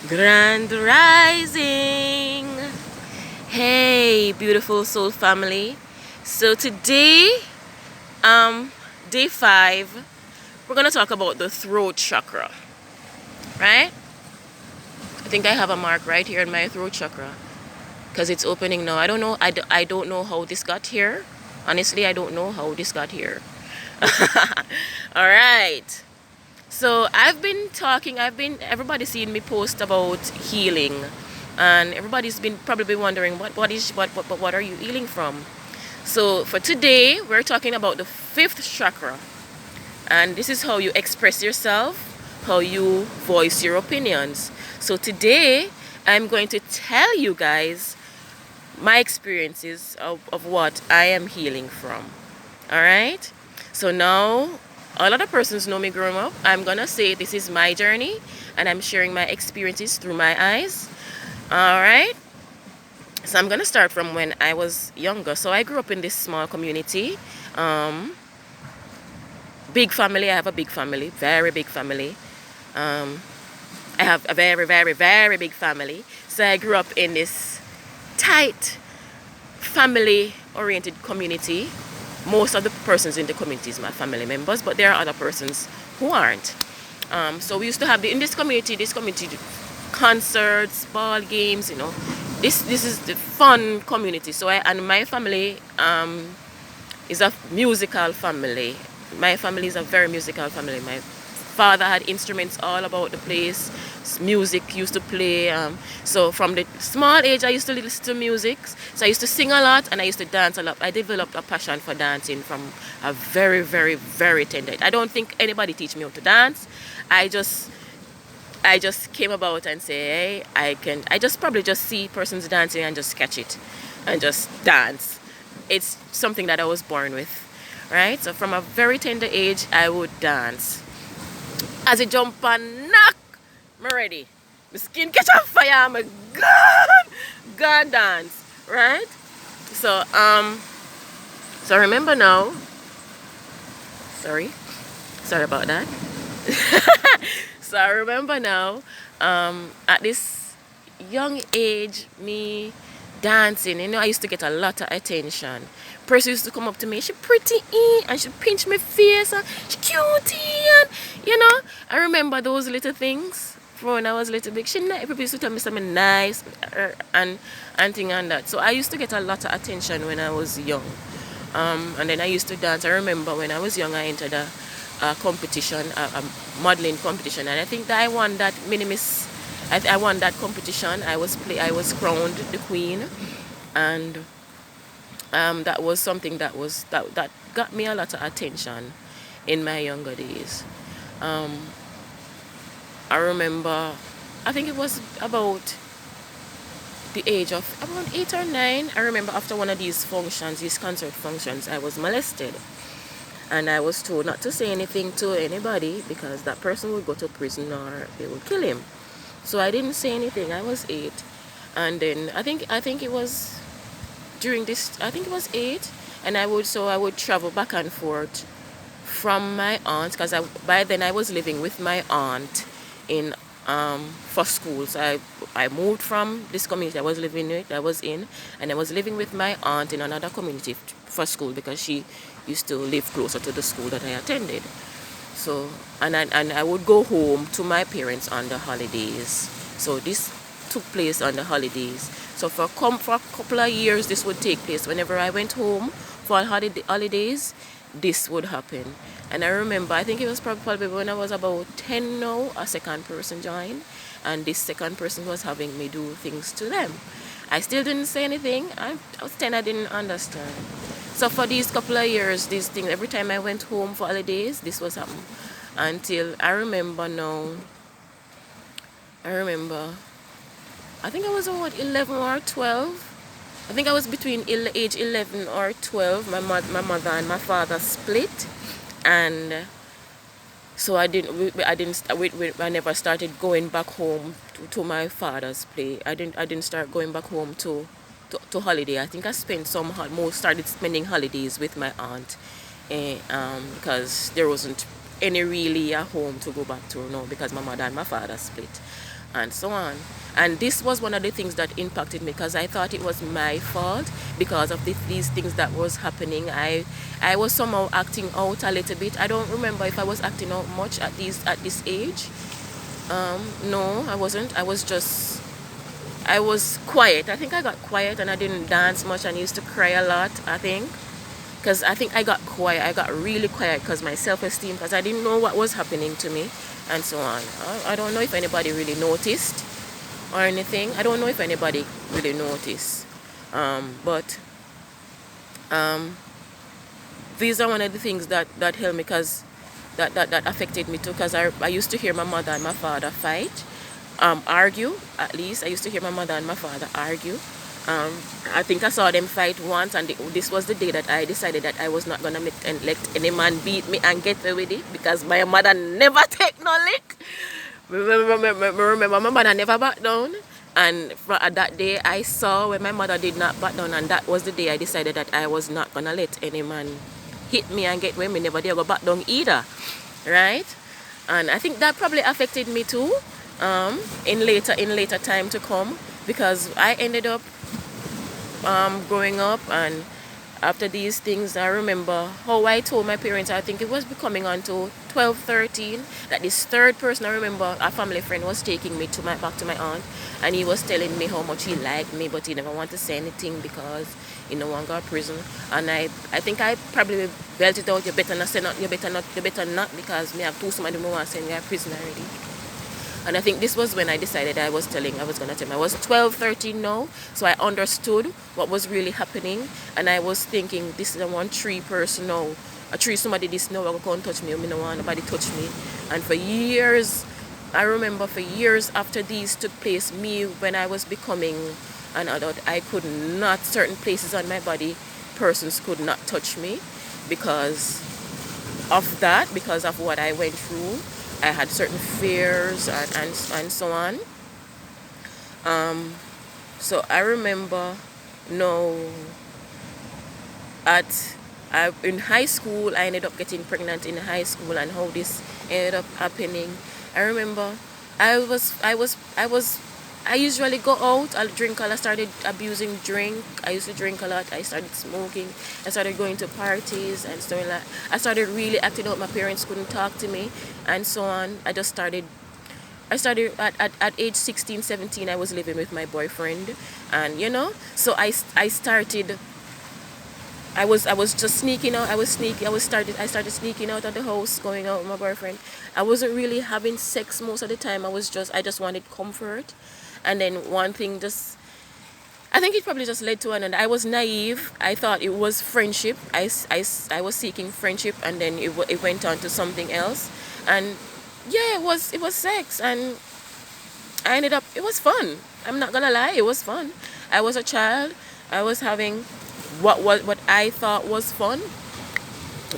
Grand Rising! Hey, beautiful soul family. So today, day 5, we're gonna talk about the throat chakra, right? I think I have a mark right here in my throat chakra because it's opening now. I don't know. I don't know how this got here. Honestly, I don't know how this got here. All right. So everybody's seen me post about healing, and everybody's been probably wondering what are you healing from? So for today, we're talking about the 5th chakra, and this is how you express yourself, how you voice your opinions. So today, I'm going to tell you guys my experiences of what I am healing from. All right? So now, a lot of persons know me growing up. I'm going to say this is my journey, and I'm sharing my experiences through my eyes. All right? So I'm going to start from when I was younger. So I grew up in this small community. Big family. I have a big family. Very big family. I have a very, very, very big family. So I grew up in this tight, family-oriented community. Most of the persons in the community is my family members, but there are other persons who aren't. So we used to have in this community concerts, ball games. This is the fun community. So and my family is a musical family. My family is a very musical family. My father had instruments all about the place. Music used to play. So from the small age, I used to listen to music. So I used to sing a lot and I used to dance a lot. I developed a passion for dancing from a very, very, very tender age. I don't think anybody teach me how to dance. I just came about and say, hey, I just probably just see persons dancing and just catch it and just dance. It's something that I was born with, right? So from a very tender age, I would dance. As I jump and knock, I'm ready. My skin catch on fire, I'm gone dance, right? So so remember now. Sorry about that. So I remember now, at this young age, me dancing, I used to get a lot of attention. Person used to come up to me, she pretty, and she pinch my face, and she cutie, and I remember those little things from when I was little big. People used to tell me something nice, and thing and that. So I used to get a lot of attention when I was young. And then I used to dance. I remember when I was young, I entered a competition, a modeling competition, and I think that I won that minimus. I won that competition. I was crowned the queen, and that was something that got me a lot of attention in my younger days. I remember, I think it was about the age of around 8 or 9. I remember after one of these concert functions, I was molested. And I was told not to say anything to anybody because that person would go to prison or they would kill him. So I didn't say anything. I was 8. And then I think it was during this, I think it was 8. And I would travel back and forth from my aunt, because by then I was living with my aunt in for school. So I moved from this community I was in, and I was living with my aunt in another community for school because she used to live closer to the school that I attended. So and I would go home to my parents on the holidays. So this took place on the holidays. So for a couple of years this would take place. Whenever I went home for holidays, this would happen. And I remember, I think it was probably when I was about 10 now, a second person joined, and this second person was having me do things to them. I still didn't say anything. I was 10, I didn't understand. So for these couple of years, these things, every time I went home for holidays, this was happening. Until I remember now, I think I was about 11 or 12. I think I was between age 11 or 12. My mother and my father split, and so I never started going back home to my father's place. I didn't start going back home to holiday. I think I started spending holidays with my aunt, because there wasn't any really a home to go back to, because my mother and my father split. and so on. And this was one of the things that impacted me, because I thought it was my fault because of these things that was happening. I was somehow acting out a little bit. I don't remember if I was acting out much at this age. No, I wasn't. I was quiet. I think I got quiet and I didn't dance much and used to cry a lot, I think. Because I think I got quiet. I got really quiet because my self-esteem, because I didn't know what was happening to me and so on. I don't know if anybody really noticed or anything. I don't know if anybody really noticed. But these are one of the things that helped me, because that affected me too, because I used to hear my mother and my father fight, argue. At least I used to hear my mother and my father argue. I think I saw them fight once, and this was the day that I decided that I was not gonna let any man beat me and get away with it, because my mother never take no lick. Remember my mother never back down. And at that day I saw when my mother did not back down, and that was the day I decided that I was not gonna let any man hit me and get away. Me never dare go back down either, right? And I think that probably affected me too, in later time to come, because I ended up growing up, and after these things, I remember how I told my parents, I think it was becoming on to 12, 13, that this third person, I remember a family friend was taking me back to my aunt, and he was telling me how much he liked me, but he never wanted to say anything because he no one got prison. And I think I probably belt it out, you better not say not, you better not, because me have two somebody who want to send me a prison already. And I think this was when I decided I was going to tell him. I was 12, 13 now, so I understood what was really happening. And I was thinking, this is a 1-3 person now. A 3 somebody this now, I can't touch me, I don't want nobody touch me. And for years, I remember for years after these took place, me, when I was becoming an adult, I could not, certain places on my body, persons could not touch me because of that, because of what I went through. I had certain fears and so on. So I remember in high school, I ended up getting pregnant in high school, and how this ended up happening. I remember I usually go out, I'll drink a lot. I started abusing drink. I used to drink a lot. I started smoking. I started going to parties and stuff like that. I started really acting out. My parents couldn't talk to me and so on. I started at age 16, 17, I was living with my boyfriend, and so I started, I was just sneaking out. I started sneaking out of the house, going out with my boyfriend. I wasn't really having sex most of the time. I just wanted comfort. And then one thing I think it probably just led to another. I was naive. I thought it was friendship. I was seeking friendship, and then it went on to something else. And yeah, it was sex, and I ended up, it was fun. I'm not gonna lie, it was fun. I was a child. I was having what I thought was fun.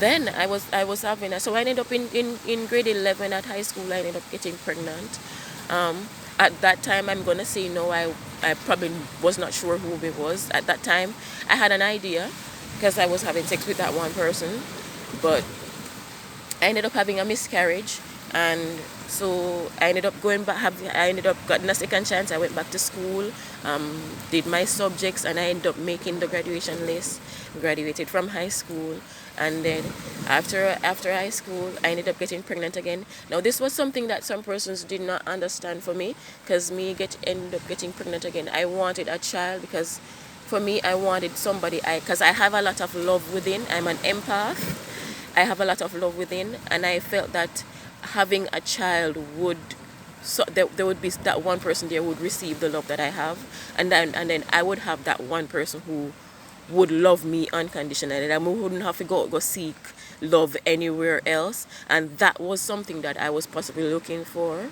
Then I was having that. So I ended up in grade 11 at high school. I ended up getting pregnant. At that time, I'm gonna say no, I probably was not sure who it was. At that time, I had an idea because I was having sex with that one person, but I ended up having a miscarriage, and so I ended up going back. I ended up getting a second chance. I went back to school, did my subjects, and I ended up making the graduation list. Graduated from high school, and then after high school, I ended up getting pregnant again. Now this was something that some persons did not understand for me, because ended up getting pregnant again. I wanted a child because, for me, I wanted somebody. Because I have a lot of love within. I'm an empath. I have a lot of love within, and I felt that having a child there would be that one person there would receive the love that I have, and then I would have that one person who would love me unconditionally, and I wouldn't have to go seek love anywhere else. And that was something that I was possibly looking for.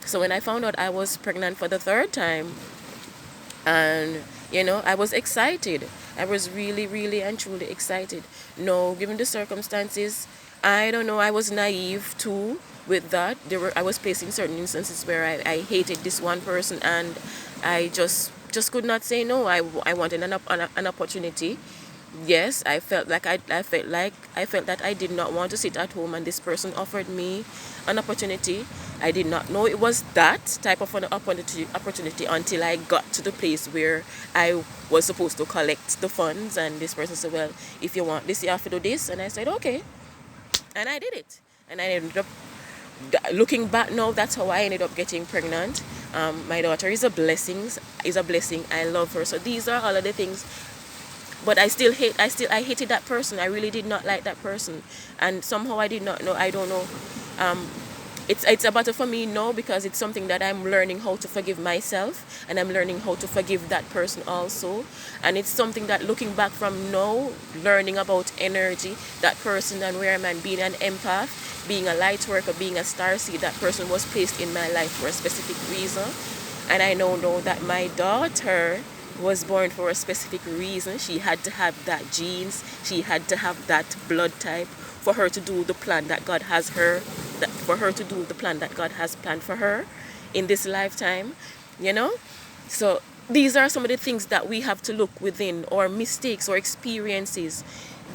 So when I found out I was pregnant for the third time, and I was excited. I was really, really and truly excited. No, given the circumstances, I don't know, I was naive too with that. I was placed in certain instances where I hated this one person, and I just could not say no. I wanted an opportunity. Yes, I felt that I did not want to sit at home, and this person offered me an opportunity, I did not know it was that type of an opportunity until I got to the place where I was supposed to collect the funds, and this person said, well, if you want this, you have to do this. And I said, okay. And I did it. And I ended up, looking back now, that's how I ended up getting pregnant. My daughter is a blessing. I love her. So these are all of the things. But I hated that person. I really did not like that person. And somehow I did not know, I don't know. It's a battle for me now, because it's something that I'm learning how to forgive myself, and I'm learning how to forgive that person also. And it's something that, looking back from now, learning about energy, that person and where I'm at, being an empath, being a light worker, being a starseed, that person was placed in my life for a specific reason. And I now know that my daughter was born for a specific reason. She had to have that genes, she had to have that blood type for her to do the plan that God has planned for her in this lifetime, you know. So these are some of the things that we have to look within, or mistakes or experiences.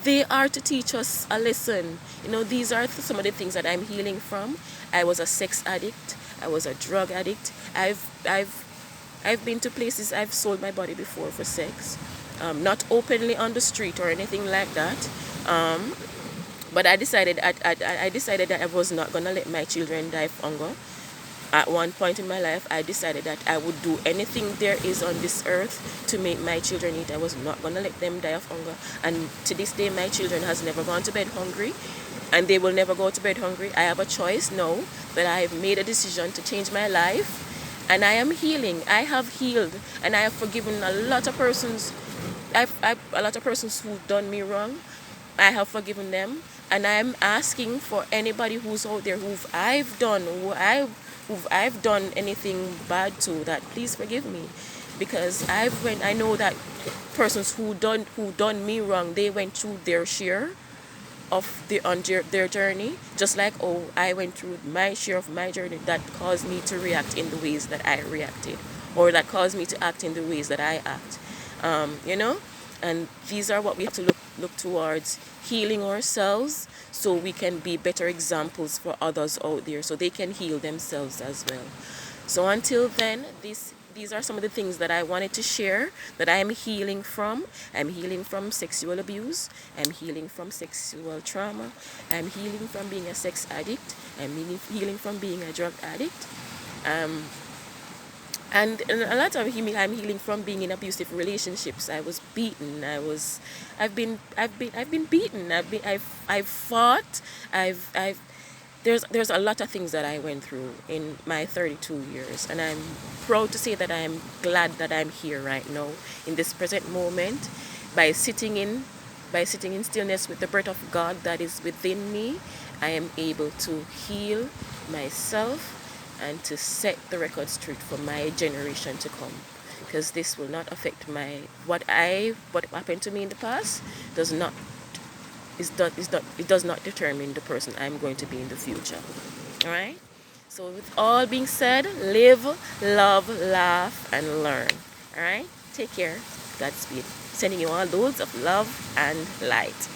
They are to teach us a lesson. You know, these are some of the things that I'm healing from. I was a sex addict. I was a drug addict. I've been to places, I've sold my body before for sex. Not openly on the street or anything like that. But I decided that I was not gonna let my children die of hunger. At one point in my life, I decided that I would do anything there is on this earth to make my children eat. I was not gonna let them die of hunger. And to this day, my children has never gone to bed hungry, and they will never go to bed hungry. I have a choice now that I have made a decision to change my life, and I am healing. I have healed, and I have forgiven a lot of persons. A lot of persons who've done me wrong. I have forgiven them, and I'm asking for anybody who's out there who I've done anything bad to, that please forgive me, because I know that persons who done me wrong, they went through their share of their journey, just like I went through my share of my journey, that caused me to react in the ways that I reacted, or that caused me to act in the ways that I act. You know, and these are what we have to look towards, healing ourselves, so we can be better examples for others out there, so they can heal themselves as well. So until then, these are some of the things that I wanted to share, that I am healing from. I'm healing from sexual abuse. I'm healing from sexual trauma. I'm healing from being a sex addict. I'm healing from being a drug addict. And a lot of I'm healing from being in abusive relationships. I was beaten. I've been beaten. I've fought. There's a lot of things that I went through in my 32 years, and I'm proud to say that I am glad that I'm here right now in this present moment, by sitting in stillness with the breath of God that is within me. I am able to heal myself and to set the record straight for my generation to come, because this will not affect what happened to me in the past. It does not determine the person I'm going to be in the future. All right. So with all being said, live, love, laugh, and learn. All right. Take care. Godspeed. Sending you all loads of love and light.